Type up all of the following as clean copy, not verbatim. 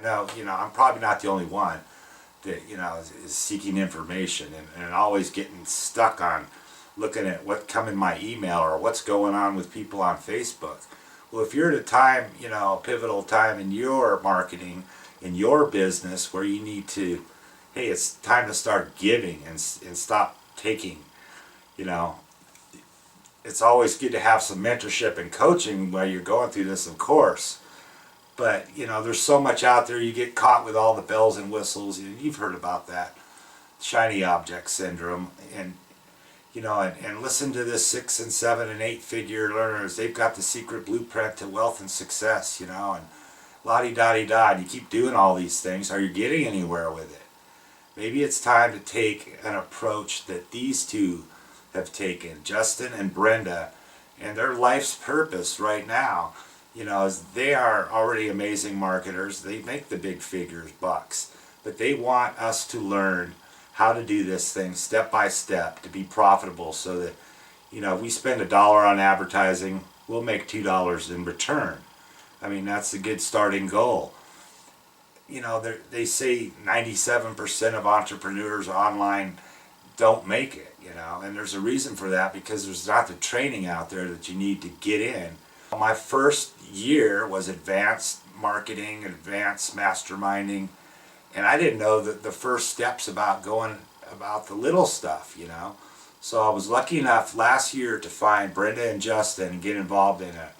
No, I'm probably not the only one that, is seeking information and always getting stuck on looking at what come in my email or what's going on with people on Facebook. Well, if you're at a time, a pivotal time in your marketing, in your business where you need to, hey, it's time to start giving and stop taking, it's always good to have some mentorship and coaching while you're going through this, of course. But, there's so much out there, you get caught with all the bells and whistles. You've heard about that shiny object syndrome. And, and listen to this 6 and 7 and 8 figure learners. They've got the secret blueprint to wealth and success, and la-di-da-di-da. And you keep doing all these things. Are you getting anywhere with it? Maybe it's time to take an approach that these two have taken, Justin and Brenda, and their life's purpose right now. As they are already amazing marketers, they make the big figures, bucks, but they want us to learn how to do this thing step by step to be profitable so that, if we spend $1 on advertising, we'll make $2 in return. I mean, that's a good starting goal. They say 97% of entrepreneurs online don't make it, and there's a reason for that, because there's not the training out there that you need to get in. My first year was advanced marketing, advanced masterminding, and I didn't know that the first steps about going about the little stuff, So I was lucky enough last year to find Brenda and Justin and get involved in a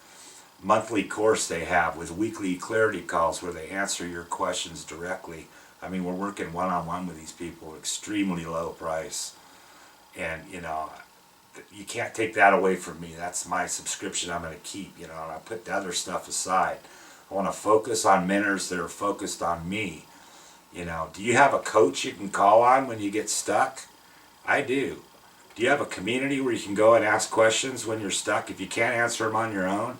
monthly course they have with weekly clarity calls where they answer your questions directly. I mean, we're working one-on-one with these people, extremely low price, and you can't take that away from me. That's my subscription I'm going to keep, and I put the other stuff aside. I want to focus on mentors that are focused on me. Do you have a coach you can call on when you get stuck? I do. Do you have a community where you can go and ask questions when you're stuck? If you can't answer them on your own,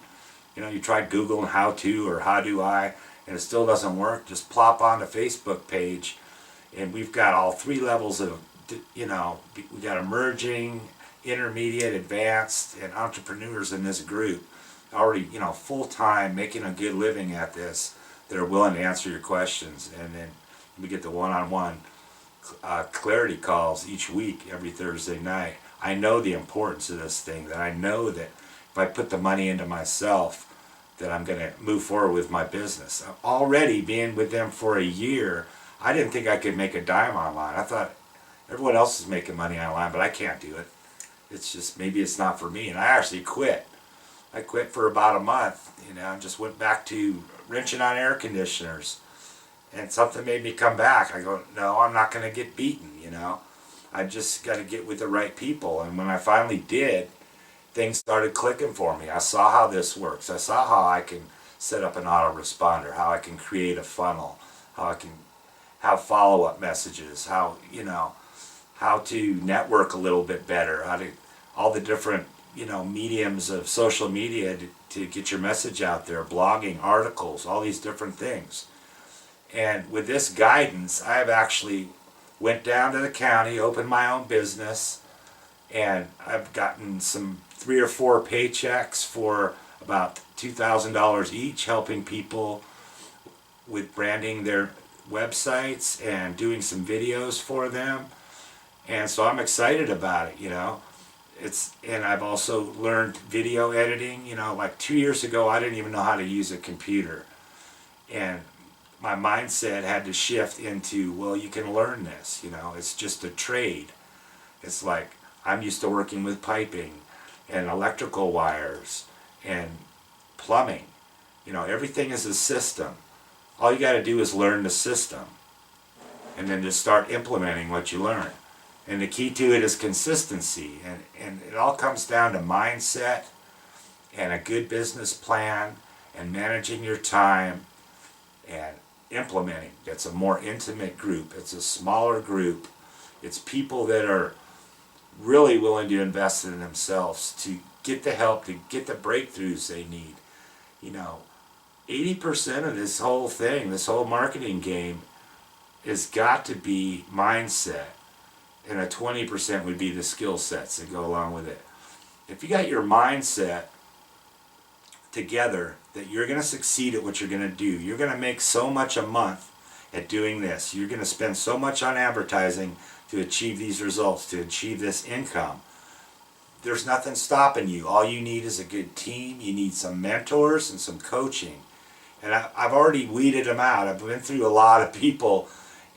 you tried Googling how to or how do I, and it still doesn't work, just plop on the Facebook page, and we've got all 3 levels of, we got emerging, intermediate, advanced, and entrepreneurs in this group already, full-time, making a good living at this, that are willing to answer your questions. And then we get the one-on-one clarity calls each week, every Thursday night. I know the importance of this thing, that I know that if I put the money into myself, that I'm going to move forward with my business. Already being with them for a year, I didn't think I could make a dime online. I thought everyone else is making money online, but I can't do it. It's just, maybe it's not for me. And I actually quit. I quit for about a month, and just went back to wrenching on air conditioners. And something made me come back. I go, no, I'm not going to get beaten, I just got to get with the right people. And when I finally did, things started clicking for me. I saw how this works. I saw how I can set up an autoresponder, how I can create a funnel, how I can have follow-up messages, how to network a little bit better, how to, all the different, mediums of social media to get your message out there, blogging, articles, all these different things. And with this guidance, I've actually went down to the county, opened my own business, and I've gotten some 3 or 4 paychecks for about $2,000 each, helping people with branding their websites and doing some videos for them. And so I'm excited about it, and I've also learned video editing. Like 2 years ago, I didn't even know how to use a computer. And my mindset had to shift into, well, you can learn this, it's just a trade. It's like, I'm used to working with piping and electrical wires and plumbing. Everything is a system. All you got to do is learn the system and then just start implementing what you learn. And the key to it is consistency. And it all comes down to mindset and a good business plan and managing your time and implementing. It's a more intimate group. It's a smaller group. It's people that are really willing to invest in themselves to get the help, to get the breakthroughs they need. 80% of this whole thing, this whole marketing game, has got to be mindset. And a 20% would be the skill sets that go along with it. If you got your mindset together, that you're going to succeed at what you're going to do. You're going to make so much a month at doing this. You're going to spend so much on advertising to achieve these results, to achieve this income. There's nothing stopping you. All you need is a good team. You need some mentors and some coaching. And I've already weeded them out. I've been through a lot of people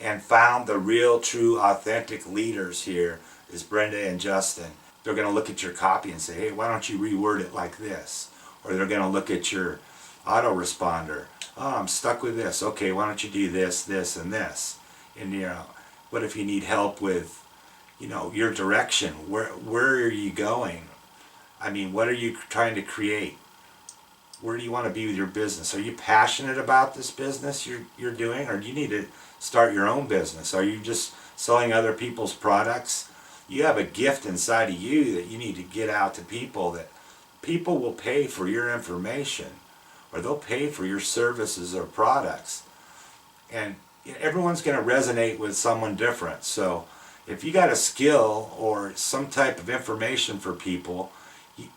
and found the real, true, authentic leaders here is Brenda and Justin. They're going to look at your copy and say, hey, why don't you reword it like this? Or they're going to look at your autoresponder. Oh, I'm stuck with this. Okay, why don't you do this, this, and this? And what if you need help with, your direction? Where are you going? I mean, what are you trying to create? Where do you want to be with your business? Are you passionate about this business you're doing, or do you need to start your own business? Are you just selling other people's products? You have a gift inside of you that you need to get out to people, that people will pay for your information, or they'll pay for your services or products. And everyone's going to resonate with someone different. So if you got a skill or some type of information for people,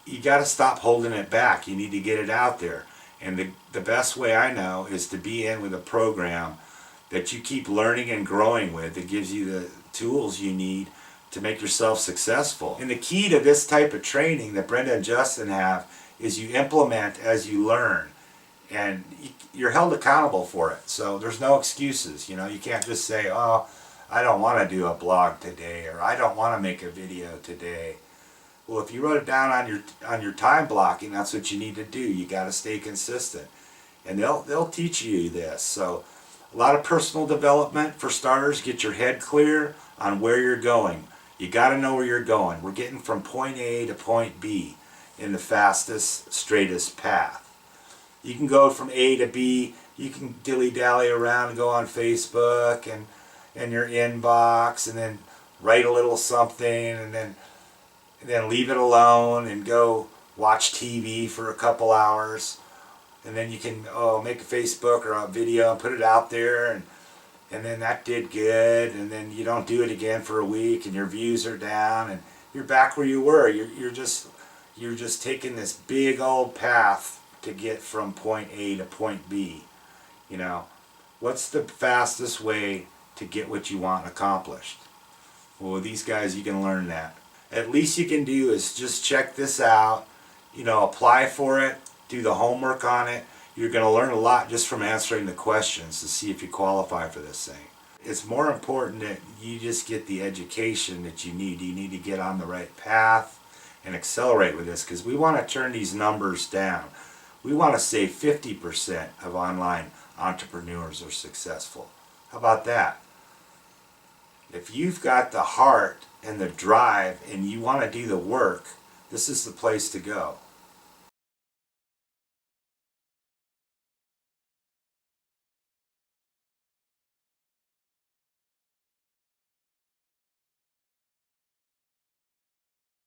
you got to stop holding it back. You need to get it out there. And the best way I know is to be in with a program that you keep learning and growing with, that gives you the tools you need to make yourself successful. And the key to this type of training that Brenda and Justin have is you implement as you learn. And you're held accountable for it. So there's no excuses. You can't just say, oh, I don't want to do a blog today, or I don't want to make a video today. Well, if you wrote it down on your time blocking, that's what you need to do. You got to stay consistent, and they'll teach you this. So, a lot of personal development for starters. Get your head clear on where you're going. You got to know where you're going. We're getting from point A to point B in the fastest, straightest path. You can go from A to B. You can dilly-dally around and go on Facebook and your inbox, and then write a little something, and then leave it alone and go watch TV for a couple hours. And then you can make a Facebook or a video and put it out there, and then that did good, and then you don't do it again for a week and your views are down and you're back where you were. You're just taking this big old path to get from point A to point B. What's the fastest way to get what you want accomplished? Well, with these guys you can learn that. At least you can do is just check this out, apply for it, do the homework on it. You're going to learn a lot just from answering the questions to see if you qualify for this thing. It's more important that you just get the education that you need. You need to get on the right path and accelerate with this, because we want to turn these numbers down. We want to say 50% of online entrepreneurs are successful. How about that? If you've got the heart and the drive and you want to do the work, this is the place to go.